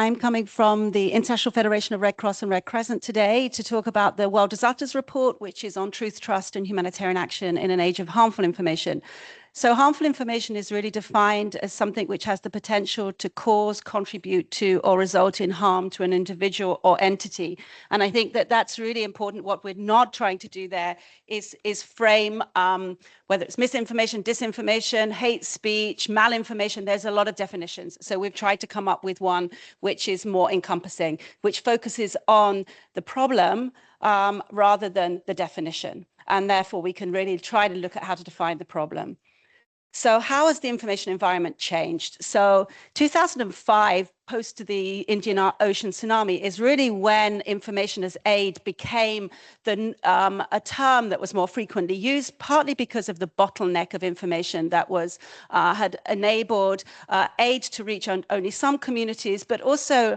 I'm coming from the International Federation of Red Cross and Red Crescent today to talk about the World Disasters Report, which is on truth, trust, and humanitarian action in an age of harmful information. So harmful information is really defined as something which has the potential to cause, contribute to, or result in harm to an individual or entity. And I think that that's really important. What we're not trying to do there is frame, whether it's misinformation, disinformation, hate speech, malinformation, there's a lot of definitions. So we've tried to come up with one which is more encompassing, which focuses on the problem rather than the definition. And therefore, we can really try to look at how to define the problem. So how has the information environment changed? So 2005, post the Indian Ocean tsunami, is really when information as aid became a term that was more frequently used, partly because of the bottleneck of information that was had enabled aid to reach only some communities, but also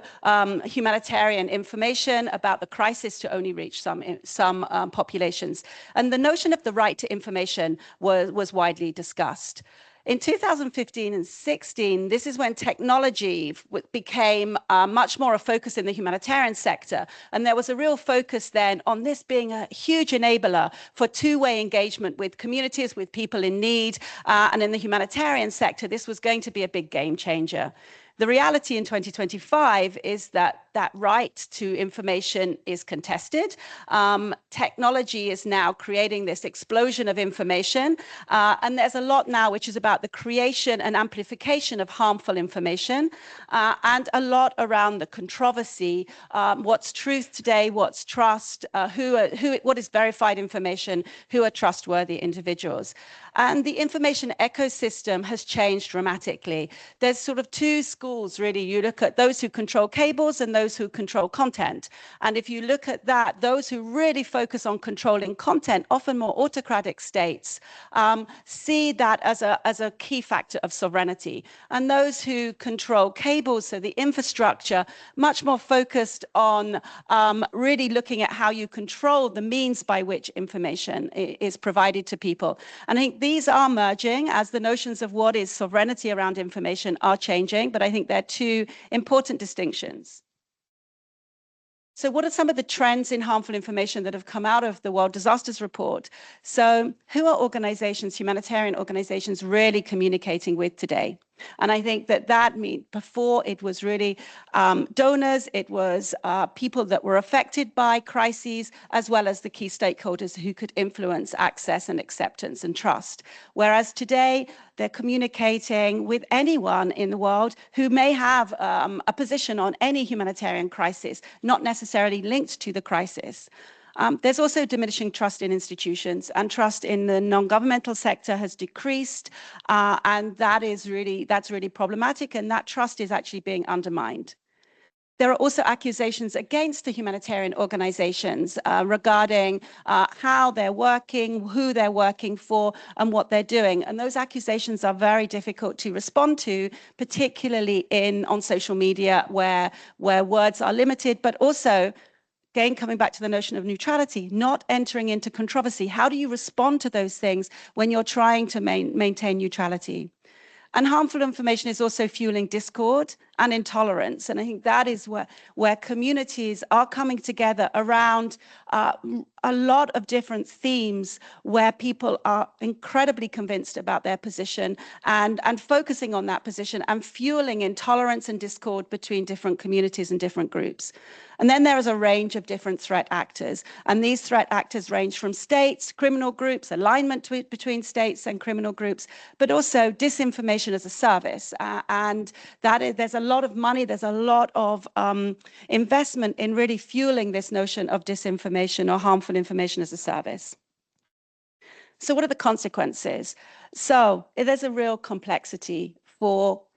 humanitarian information about the crisis to only reach some populations. And the notion of the right to information was widely discussed. In 2015 and 16, this is when technology became much more a focus in the humanitarian sector. And there was a real focus then on this being a huge enabler for two-way engagement with communities, with people in need. And in the humanitarian sector, this was going to be a big game changer. The reality in 2025 is that that right to information is contested. Technology is now creating this explosion of information. And there's a lot now which is about the creation and amplification of harmful information, and a lot around the controversy. What's truth today? What's trust? What is verified information? Who are trustworthy individuals? And the information ecosystem has changed dramatically. There's sort of two schools, really. You look at those who control cables and those who control content. And if you look at that, those who really focus on controlling content, often more autocratic states, see that as a key factor of sovereignty. And those who control cables, so the infrastructure, much more focused on really looking at how you control the means by which information is provided to people. And I think these are merging as the notions of what is sovereignty around information are changing, but I think they're two important distinctions. So what are some of the trends in harmful information that have come out of the World Disasters Report? So who are organizations, humanitarian organizations, really communicating with today? And I think that means before it was really donors, it was people that were affected by crises, as well as the key stakeholders who could influence access and acceptance and trust. Whereas today, they're communicating with anyone in the world who may have a position on any humanitarian crisis, not necessarily linked to the crisis. There's also diminishing trust in institutions, and trust in the non-governmental sector has decreased, and that's really problematic, and that trust is actually being undermined. There are also accusations against the humanitarian organizations regarding how they're working, who they're working for, and what they're doing. And those accusations are very difficult to respond to, particularly on social media where words are limited, but also, again, coming back to the notion of neutrality, not entering into controversy. How do you respond to those things when you're trying to maintain neutrality? And harmful information is also fueling discord and intolerance. And I think that is where communities are coming together around a lot of different themes where people are incredibly convinced about their position and focusing on that position and fueling intolerance and discord between different communities and different groups. And then there is a range of different threat actors. And these threat actors range from states, criminal groups, alignment between states and criminal groups, but also disinformation as a service. And there's a lot of money, there's a lot of investment in really fueling this notion of disinformation or harmful information as a service. So what are the consequences? So there's a real complexity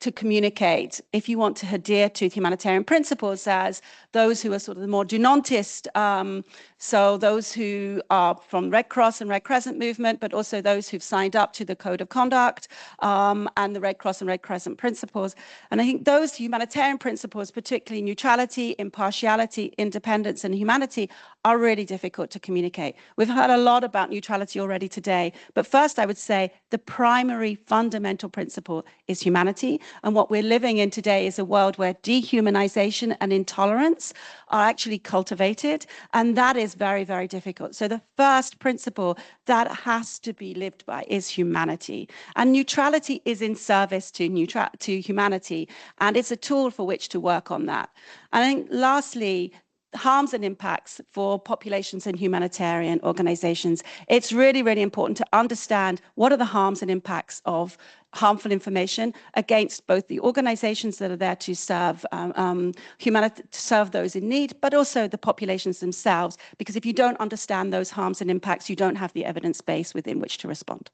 to communicate if you want to adhere to humanitarian principles as those who are sort of the more dunantist, so those who are from Red Cross and Red Crescent movement, but also those who've signed up to the Code of Conduct and the Red Cross and Red Crescent principles. And I think those humanitarian principles, particularly neutrality, impartiality, independence, and humanity, are really difficult to communicate. We've heard a lot about neutrality already today, but first I would say the primary fundamental principle is humanity. And what we're living in today is a world where dehumanization and intolerance are actually cultivated. And that is very, very difficult. So the first principle that has to be lived by is humanity. And neutrality is in service to humanity. And it's a tool for which to work on that. I think lastly, harms and impacts for populations and humanitarian organizations. It's really, really important to understand what are the harms and impacts of harmful information against both the organizations that are there to serve serve those in need, but also the populations themselves. Because if you don't understand those harms and impacts, you don't have the evidence base within which to respond.